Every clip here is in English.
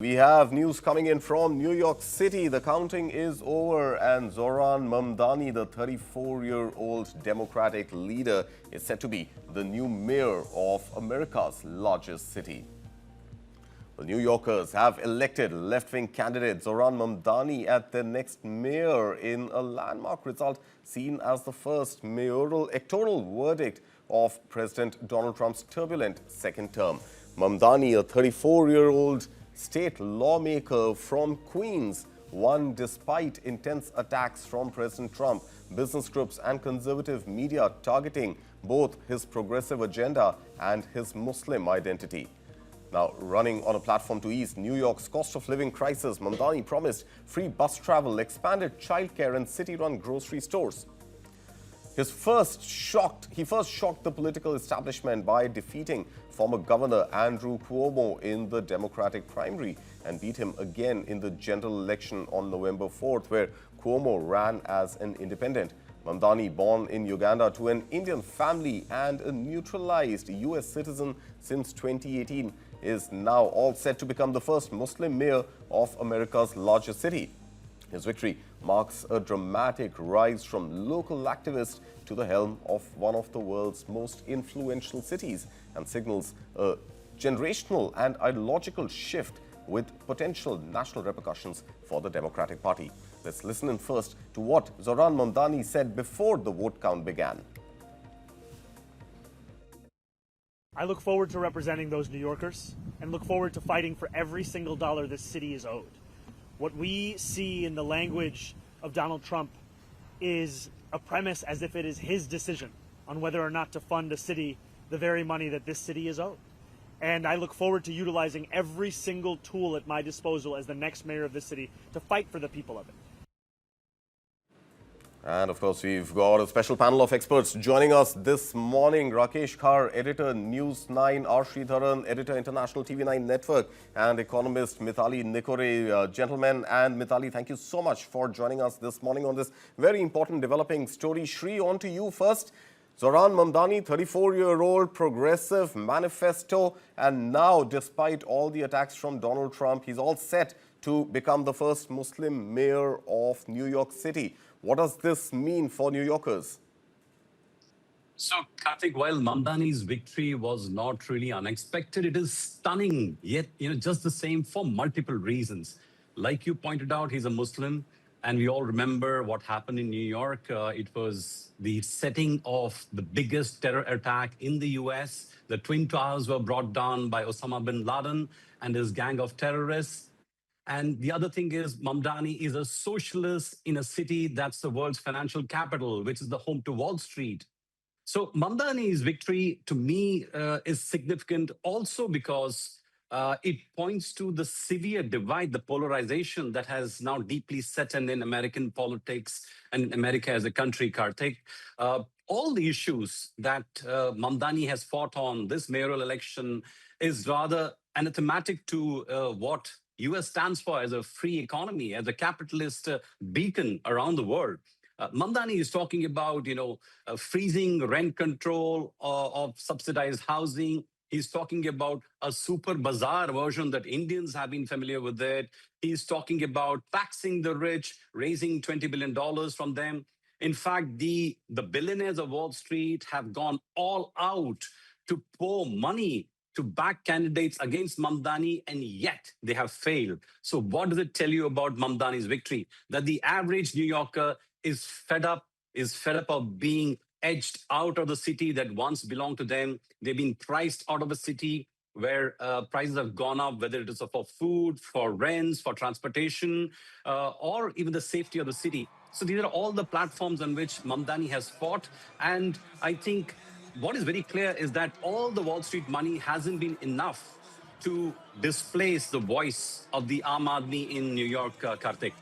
We have news coming in from New York City. The counting is over and Zohran Mamdani, the 34-year-old Democratic leader, is set to be the new mayor of America's largest city. The New Yorkers have elected left-wing candidate Zohran Mamdani as their next mayor in a landmark result seen as the first mayoral electoral verdict of President Donald Trump's turbulent second term. Mamdani, a 34-year-old state lawmaker from Queens, won despite intense attacks from President Trump, business groups and conservative media targeting both his progressive agenda and his Muslim identity. Now, running on a platform to ease New York's cost of living crisis, Mandani promised free bus travel, expanded childcare and city-run grocery stores. He first shocked the political establishment by defeating former Governor Andrew Cuomo in the Democratic primary and beat him again in the general election on November 4th, where Cuomo ran as an independent. Mandani, born in Uganda to an Indian family and a naturalized U.S. citizen since 2018, is now all set to become the first Muslim mayor of America's largest city. His victory marks a dramatic rise from local activist to the helm of one of the world's most influential cities and signals a generational and ideological shift with potential national repercussions for the Democratic Party. Let's listen in first to what Zohran Mamdani said before the vote count began. I look forward to representing those New Yorkers and look forward to fighting for every single dollar this city is owed. What we see in the language of Donald Trump is a premise as if it is his decision on whether or not to fund a city the very money that this city is owed. And I look forward to utilizing every single tool at my disposal as the next mayor of this city to fight for the people of it. And of course, we've got a special panel of experts joining us this morning. Rakesh Khar, editor News9, R. Sridharan, editor International TV9 Network, and economist Mithali Nikore. Gentlemen, and Mithali, thank you so much for joining us this morning on this very important developing story. Shri, on to you first. Zohran Mamdani, 34-year-old progressive manifesto, and now, despite all the attacks from Donald Trump, he's all set to become the first Muslim mayor of New York City. What does this mean for New Yorkers? So, Karthik, while Mamdani's victory was not really unexpected, it is stunning, yet, just the same for multiple reasons. Like you pointed out, he's a Muslim, and we all remember what happened in New York. It was the setting of the biggest terror attack in the US. The Twin Towers were brought down by Osama bin Laden and his gang of terrorists. And the other thing is, Mamdani is a socialist in a city that's the world's financial capital, which is the home to Wall Street. So Mamdani's victory, to me, is significant also because it points to the severe divide, the polarization that has now deeply set in American politics and America as a country, Karthik. All the issues that Mamdani has fought on this mayoral election is rather anathematic to what US stands for as a free economy, as a capitalist beacon around the world. Mandani is talking about, freezing rent control of subsidized housing. He's talking about a super bazaar version that Indians have been familiar with it. He's talking about taxing the rich, raising $20 billion from them. In fact, the billionaires of Wall Street have gone all out to pour money to back candidates against Mamdani, and yet they have failed. So what does it tell you about Mamdani's victory? That the average New Yorker is fed up of being edged out of the city that once belonged to them. They've been priced out of a city where prices have gone up, whether it is for food, for rents, for transportation, or even the safety of the city. So these are all the platforms on which Mamdani has fought. And I think what is very clear is that all the Wall Street money hasn't been enough to displace the voice of the Aam Aadmi in New York, Karthik.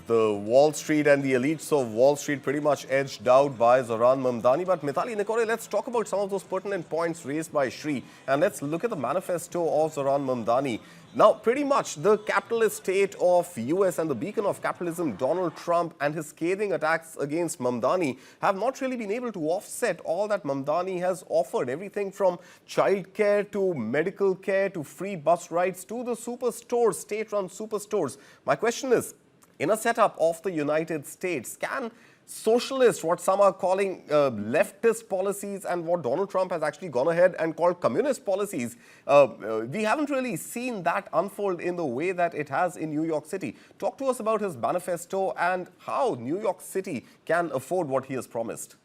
The Wall Street and the elites of Wall Street pretty much edged out by Zohran Mamdani. But Mithali Nikore, let's talk about some of those pertinent points raised by Shri. And let's look at the manifesto of Zohran Mamdani. Now, pretty much the capitalist state of US and the beacon of capitalism, Donald Trump, and his scathing attacks against Mamdani have not really been able to offset all that Mamdani has offered. Everything from childcare to medical care to free bus rides to the superstores, state-run superstores. My question is, in a setup of the United States, can socialist, what some are calling leftist policies, and what Donald Trump has actually gone ahead and called communist policies, we haven't really seen that unfold in the way that it has in New York City. Talk to us about his manifesto and how New York City can afford what he has promised.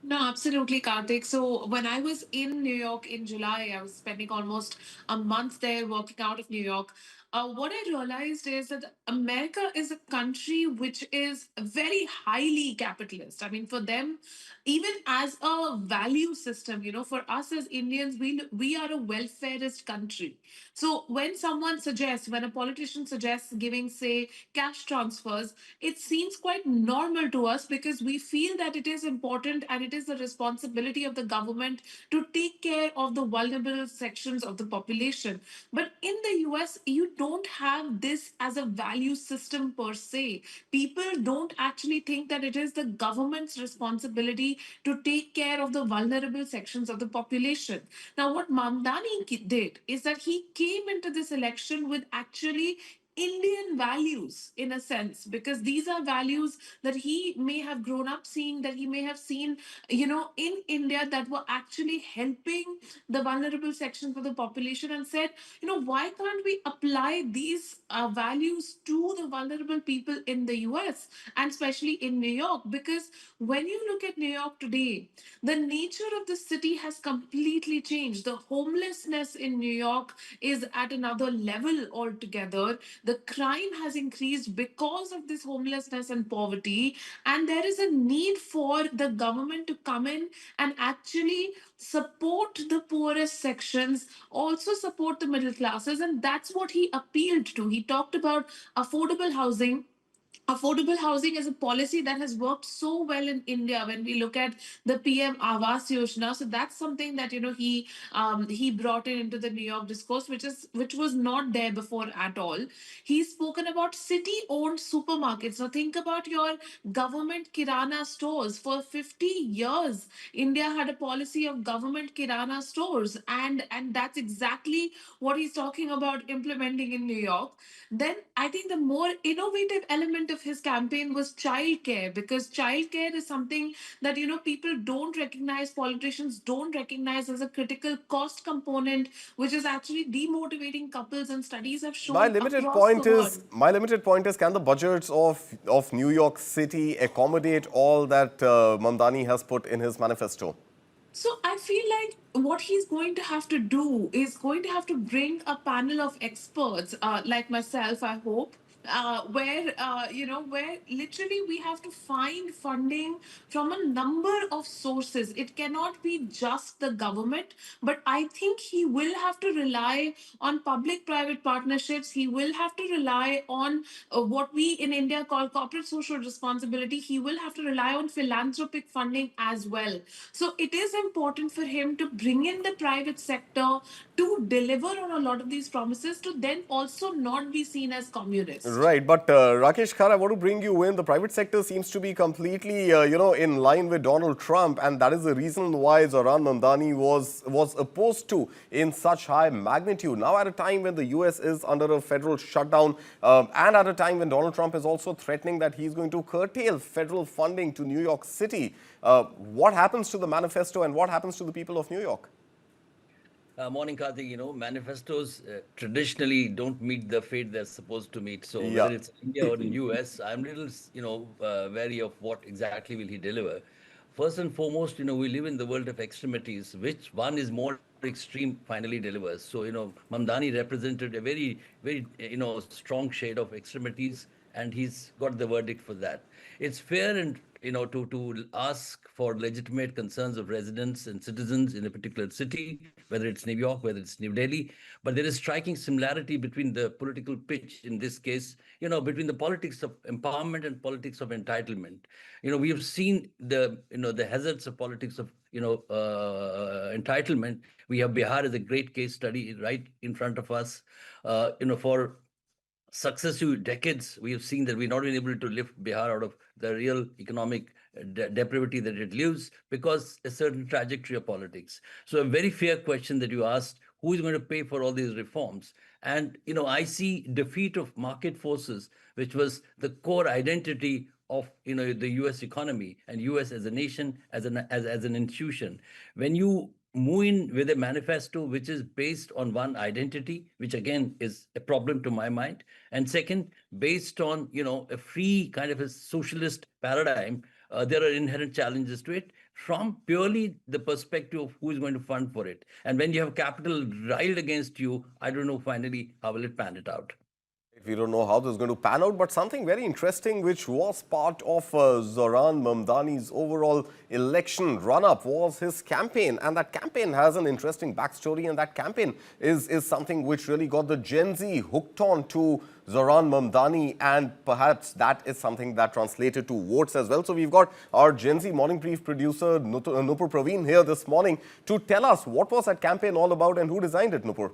No, absolutely, Karthik. So when I was in New York in July, I was spending almost a month there working out of New York. What I realized is that America is a country which is very highly capitalist. I mean, for them, even as a value system, for us as Indians, we are a welfareist country. So when a politician suggests giving, say, cash transfers, it seems quite normal to us because we feel that it is important and it is the responsibility of the government to take care of the vulnerable sections of the population. But in the US, you don't have this as a value system per se. People don't actually think that it is the government's responsibility to take care of the vulnerable sections of the population. Now, what Mamdani did is that he came into this election with actually Indian values in a sense, because these are values that he may have grown up seeing, that he may have seen, in India, that were actually helping the vulnerable sections of the population, and said, why can't we apply these values to the vulnerable people in the US and especially in New York? Because when you look at New York today, the nature of the city has completely changed. The homelessness in New York is at another level altogether. The crime has increased because of this homelessness and poverty, and there is a need for the government to come in and actually support the poorest sections, also support the middle classes, and that's what he appealed to. He talked about affordable housing. Affordable housing is a policy that has worked so well in India when we look at the PM Awas Yojana. So that's something that he brought into the New York discourse, which was not there before at all. He's spoken about city-owned supermarkets. Now think about your government kirana stores. For 50 years, India had a policy of government kirana stores, and that's exactly what he's talking about implementing in New York. Then I think the more innovative element of his campaign was childcare, because childcare is something that people don't recognize, politicians don't recognize as a critical cost component, which is actually demotivating couples, and studies have My shown limited across point the world. is, can the budgets of New York City accommodate all that Mamdani has put in his manifesto? So I feel like what he's going to have to do is going to have to bring a panel of experts, like myself, I hope, where literally we have to find funding from a number of sources. It cannot be just the government, but I think he will have to rely on public-private partnerships. He will have to rely on what we in India call corporate social responsibility. He will have to rely on philanthropic funding as well. So it is important for him to bring in the private sector to deliver on a lot of these promises, to then also not be seen as communist. Right, but Rakesh Khar, I want to bring you in. The private sector seems to be completely, in line with Donald Trump, and that is the reason why Zohran Mamdani was opposed to in such high magnitude. Now, at a time when the US is under a federal shutdown, and at a time when Donald Trump is also threatening that he's going to curtail federal funding to New York City, what happens to the manifesto and what happens to the people of New York? Morning, Karthik. Manifestos traditionally don't meet the fate they're supposed to meet. So Yeah. whether it's India or in US, I'm little, wary of what exactly will he deliver. First and foremost, we live in the world of extremities. Which one is more extreme finally delivers? So, Mamdani represented a very, very, strong shade of extremities, and he's got the verdict for that. It's fair and to ask for legitimate concerns of residents and citizens in a particular city, whether it's New York, whether it's New Delhi. But there is striking similarity between the political pitch in this case, between the politics of empowerment and politics of entitlement. We have seen the hazards of politics of entitlement. We have Bihar as a great case study right in front of us. For successive decades, we have seen that we're not been able to lift Bihar out of the real economic depravity that it lives because a certain trajectory of politics. So a very fair question that you asked, who is going to pay for all these reforms? And, I see defeat of market forces, which was the core identity of the US economy and US as a nation, as an institution. When you move in with a manifesto which is based on one identity, which again is a problem to my mind, and second, based on a free kind of a socialist paradigm, there are inherent challenges to it from purely the perspective of who is going to fund for it. And when you have capital riled against you, I don't know finally how will it pan it out. We don't know how this is going to pan out, but something very interesting which was part of Zohran Mamdani's overall election run-up was his campaign. And that campaign has an interesting backstory, and that campaign is something which really got the Gen Z hooked on to Zohran Mamdani, and perhaps that is something that translated to votes as well. So we've got our Gen Z morning brief producer Nupur Praveen here this morning to tell us what was that campaign all about and who designed it, Nupur.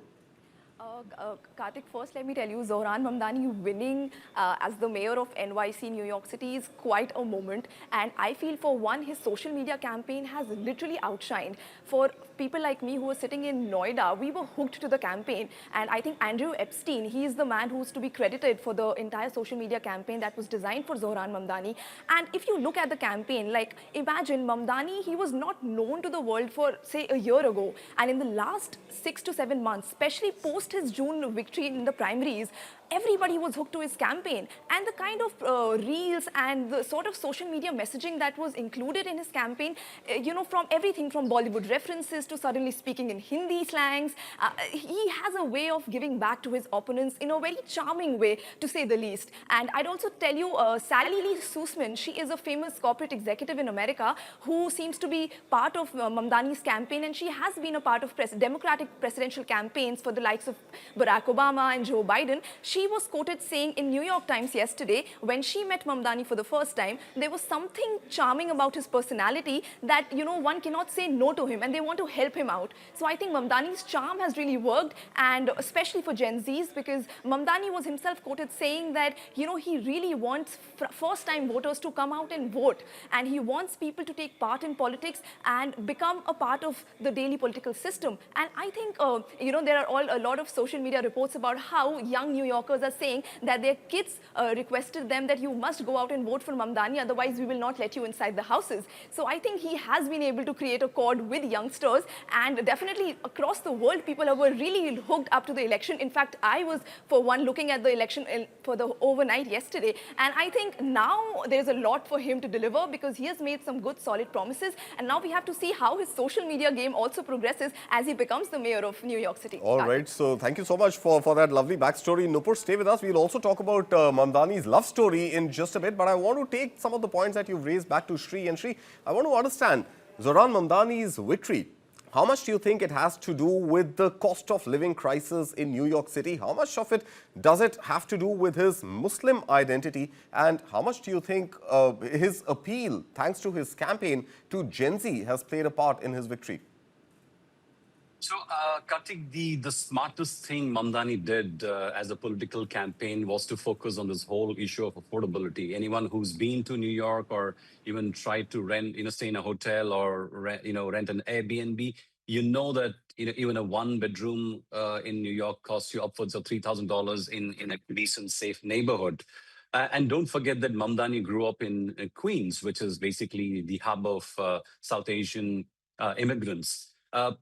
Kartik, first let me tell you, Zohran Mamdani winning as the mayor of NYC, New York City is quite a moment. And I feel for one, his social media campaign has literally outshined. For people like me who were sitting in Noida, we were hooked to the campaign. And I think Andrew Epstein, he is the man who's to be credited for the entire social media campaign that was designed for Zohran Mamdani. And if you look at the campaign, like imagine Mamdani, he was not known to the world for say a year ago. And in the last 6 to 7 months, especially post his June victory in the primaries, everybody was hooked to his campaign. And the kind of reels and the sort of social media messaging that was included in his campaign, from everything from Bollywood references to suddenly speaking in Hindi slangs, he has a way of giving back to his opponents in a very charming way, to say the least. And I'd also tell you, Sally Lee Sussman, she is a famous corporate executive in America who seems to be part of Mamdani's campaign, and she has been a part of Democratic presidential campaigns for the likes of Barack Obama and Joe Biden. She was quoted saying in New York Times yesterday, when she met Mamdani for the first time, there was something charming about his personality that, one cannot say no to him and they want to help him out. So I think Mamdani's charm has really worked, and especially for Gen Zs, because Mamdani was himself quoted saying that, he really wants first-time voters to come out and vote. And he wants people to take part in politics and become a part of the daily political system. And I think, there are a lot of social media reports about how young New Yorkers are saying that their kids requested them that you must go out and vote for Mamdani, otherwise we will not let you inside the houses. So I think he has been able to create a chord with youngsters, and definitely across the world, people were really hooked up to the election. In fact, I was, for one, looking at the election for the overnight yesterday, and I think now there's a lot for him to deliver because he has made some good, solid promises, and now we have to see how his social media game also progresses as he becomes the mayor of New York City. All right, so thank you so much for that lovely backstory. Nupur, stay with us. We'll also talk about Mamdani's love story in just a bit, but I want to take some of the points that you've raised back to Sri. And Sri, I want to understand Zohran Mamdani's victory. How much do you think it has to do with the cost of living crisis in New York City? How much of it does it have to do with his Muslim identity? And how much do you think his appeal, thanks to his campaign to Gen Z, has played a part in his victory? So, Kartik, the smartest thing Mamdani did as a political campaign was to focus on this whole issue of affordability. Anyone who's been to New York or even tried to rent, stay in a hotel or rent an Airbnb, that even a one-bedroom in New York costs you upwards of $3,000 in a decent, safe neighborhood. And don't forget that Mamdani grew up in Queens, which is basically the hub of South Asian immigrants.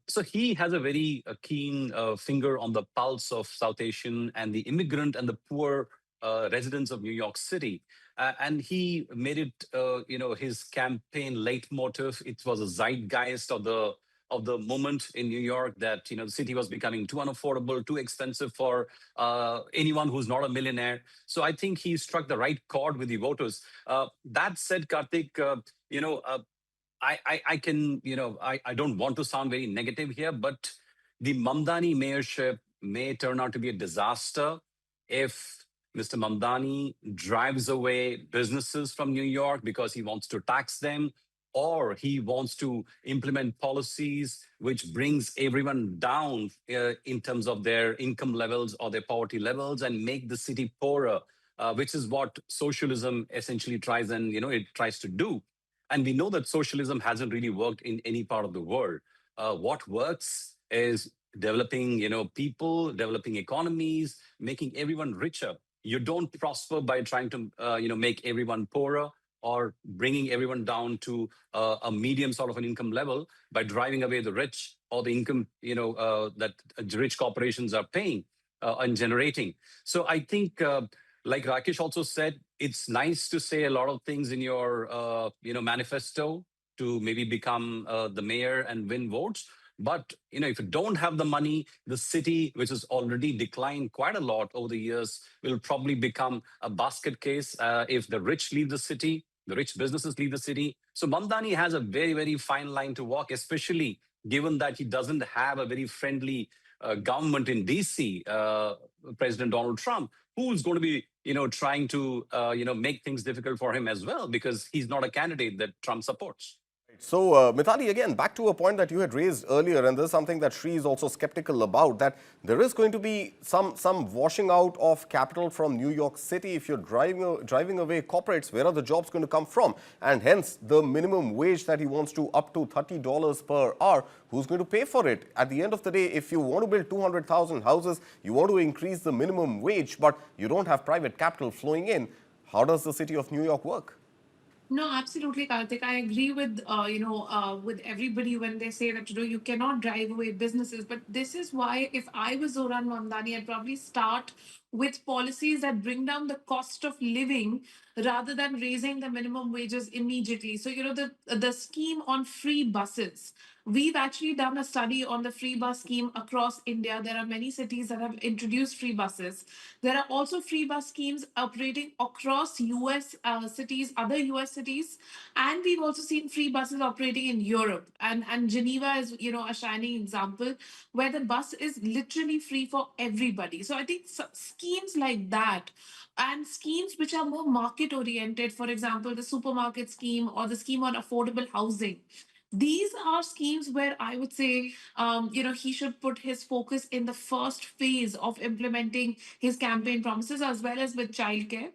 So he has a very keen finger on the pulse of South Asian and the immigrant and the poor residents of New York City. And he made it, his campaign leitmotif. It was a zeitgeist of the of the moment in New York that the city was becoming too unaffordable, too expensive for anyone who's not a millionaire. So I think he struck the right chord with the voters. That said, Karthik, I can, I don't want to sound very negative here, but the Mamdani mayorship may turn out to be a disaster if Mr. Mamdani drives away businesses from New York because he wants to tax them, or he wants to implement policies which brings everyone down in terms of their income levels or their poverty levels and make the city poorer, which is what socialism essentially tries and it tries to do. And we know that socialism hasn't really worked in any part of the world. What works is developing, people, developing economies, making everyone richer. You don't prosper by trying to, make everyone poorer or bringing everyone down to a medium sort of an income level by driving away the rich or the income, that rich corporations are paying and generating. So I think, like Rakesh also said, it's nice to say a lot of things in your, manifesto to maybe become the mayor and win votes. But if you don't have the money, the city, which has already declined quite a lot over the years, will probably become a basket case if the rich leave the city, the rich businesses leave the city. So Mamdani has a very, very fine line to walk, especially given that he doesn't have a very friendly government in DC, President Donald Trump, who's going to be, trying to, make things difficult for him as well, because he's not a candidate that Trump supports. So, Mithali, again, back to a point that you had raised earlier, and this is something that Sri is also skeptical about, that there is going to be some washing out of capital from New York City. If you're driving away corporates, where are the jobs going to come from? And hence, the minimum wage that he wants to up to $30 per hour, who's going to pay for it? At the end of the day, if you want to build 200,000 houses, you want to increase the minimum wage, but you don't have private capital flowing in, how does the city of New York work? No, absolutely, Karthik. I agree with with everybody when they say that you cannot drive away businesses. But this is why, if I was Zohran Mamdani, I'd probably start with policies that bring down the cost of living rather than raising the minimum wages immediately. So the scheme on free buses. We've actually done a study on the free bus scheme across India. There are many cities that have introduced free buses. There are also free bus schemes operating across US cities, other US cities, and we've also seen free buses operating in Europe. And Geneva is a shining example where the bus is literally free for everybody. So I think schemes like that and schemes which are more market oriented, for example, the supermarket scheme or the scheme on affordable housing, these are schemes where I would say, he should put his focus in the first phase of implementing his campaign promises, as well as with childcare,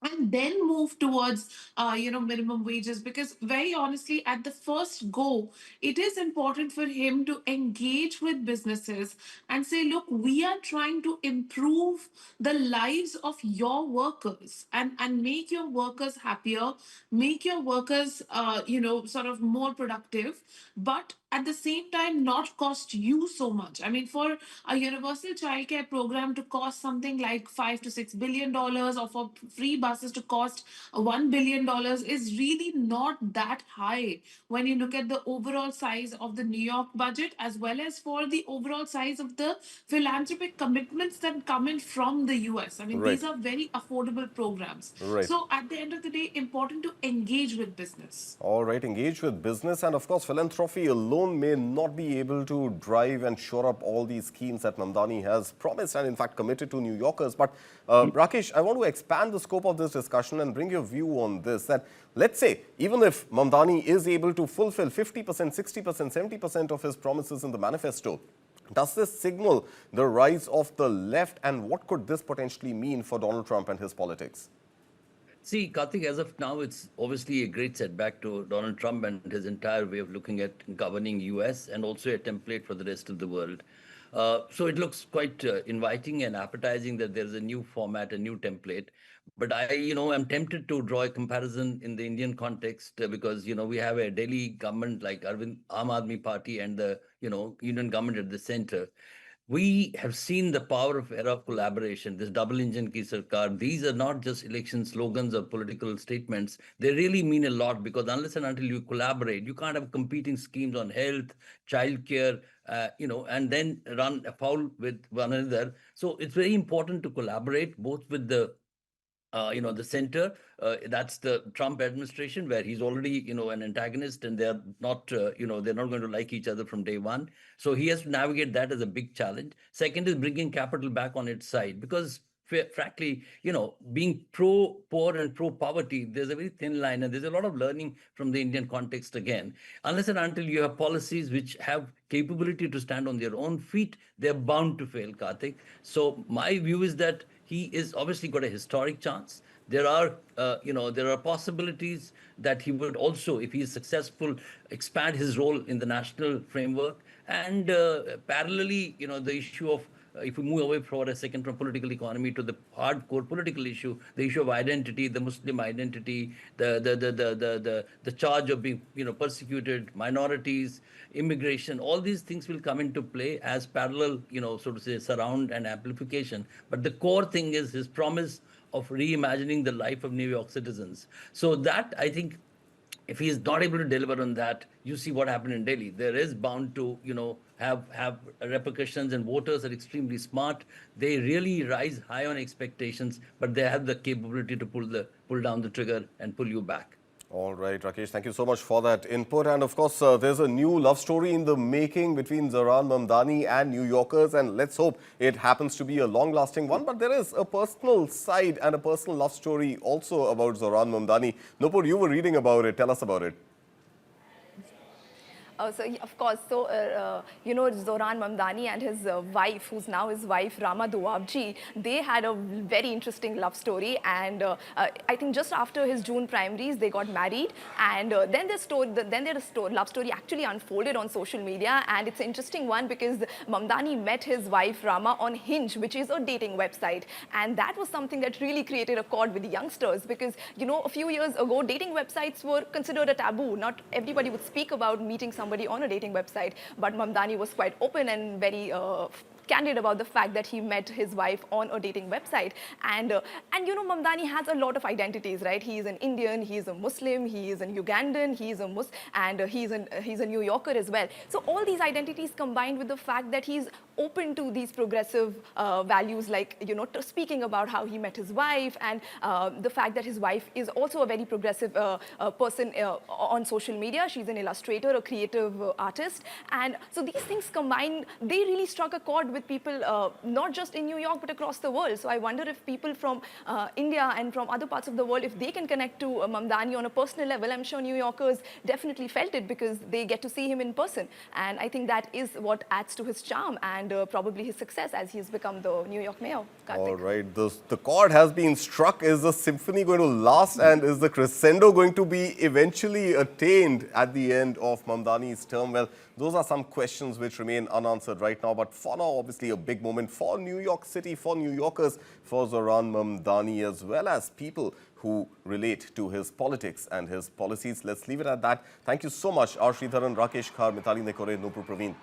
and then move towards minimum wages, because very honestly at the first go it is important for him to engage with businesses and say, look, we are trying to improve the lives of your workers and make your workers happier, make your workers sort of more productive, but at the same time not cost you so much. I mean, for a universal childcare program to cost something like $5 to $6 billion, or for free buses to cost $1 billion, is really not that high when you look at the overall size of the New York budget, as well as for the overall size of the philanthropic commitments that come in from the US. I mean, Right. these are very affordable programs. Right. So at the end of the day, important to engage with business. All right, engage with business, and of course philanthropy alone may not be able to drive and shore up all these schemes that Mamdani has promised and in fact committed to New Yorkers. But Rakesh, I want to expand the scope of this discussion and bring your view on this, that let's say even if Mamdani is able to fulfill 50%, 60%, 70% of his promises in the manifesto, does this signal the rise of the left, and what could this potentially mean for Donald Trump and his politics? See, Karthik, as of now, it's obviously a great setback to Donald Trump and his entire way of looking at governing US, and also a template for the rest of the world. So it looks quite inviting and appetizing that there's a new format, a new template. But I'm tempted to draw a comparison in the Indian context because, we have a Delhi government like Aam Aadmi Party and the, union government at the center. we have seen the power of era of collaboration, this double engine ki sarkar. These are not just election slogans or political statements. They really mean a lot, because unless and until you collaborate, you can't have competing schemes on health, childcare, and then run afoul with one another. So it's very important to collaborate both with the center, that's the Trump administration, where he's already, an antagonist, and they're not, they're not going to like each other from day one. So he has to navigate that as a big challenge. Second is bringing capital back on its side, because frankly, being pro-poor and pro-poverty, there's a very thin line, and there's a lot of learning from the Indian context again. Unless and until you have policies which have capability to stand on their own feet, they're bound to fail, Karthik. So my view is that he is obviously got a historic chance. There are, there are possibilities that he would also, if he is successful, expand his role in the national framework. And parallelly, the issue of, if we move away for a second from political economy to the hardcore political issue, the issue of identity, the Muslim identity, the charge of being, persecuted minorities, immigration, all these things will come into play as parallel, so to say, surround and amplification. But the core thing is his promise of reimagining the life of New York citizens. So that, I think, if he is not able to deliver on that, you see what happened in Delhi. There is bound to, have repercussions, and voters are extremely smart. They really rise high on expectations, but they have the capability to pull down the trigger and pull you back. All right, Rakesh, thank you so much for that input. And of course, there's a new love story in the making between Zohran Mamdani and New Yorkers, and let's hope it happens to be a long-lasting one. But there is a personal side and a personal love story also about Zohran Mamdani. Nupur, you were reading about it. Tell us about it. Of course, Zohran Mamdani and his wife, who's now his wife, Rama Duabji, they had a very interesting love story. And I think just after his June primaries, they got married. And then their love story actually unfolded on social media. And it's an interesting one because Mamdani met his wife, Rama, on Hinge, which is a dating website. And that was something that really created a chord with the youngsters because, a few years ago, dating websites were considered a taboo. Not everybody would speak about meeting somebody on a dating website, but Mamdani was quite open and very candid about the fact that he met his wife on a dating website. And Mamdani has a lot of identities, right? He is an Indian, he is a Muslim, he is an Ugandan, he is a and he's a New Yorker as well. So all these identities combined with the fact that he's open to these progressive values, like, speaking about how he met his wife, and the fact that his wife is also a very progressive person on social media. She's an illustrator, a creative artist. And so these things combined, they really struck a chord with people, not just in New York, but across the world. So I wonder if people from India and from other parts of the world, if they can connect to Mamdani on a personal level. I'm sure New Yorkers definitely felt it because they get to see him in person. And I think that is what adds to his charm and probably his success as he has become the New York mayor. Karthik. All right, the chord has been struck. Is the symphony going to last, and is the crescendo going to be eventually attained at the end of Mamdani's term? Well, those are some questions which remain unanswered right now. But for now, obviously a big moment for New York City, for New Yorkers, for Zohran Mamdani, as well as people who relate to his politics and his policies. Let's leave it at that. Thank you so much, R. Sridharan, Rakesh Khar, Mithali Nekore, Nupur Praveen.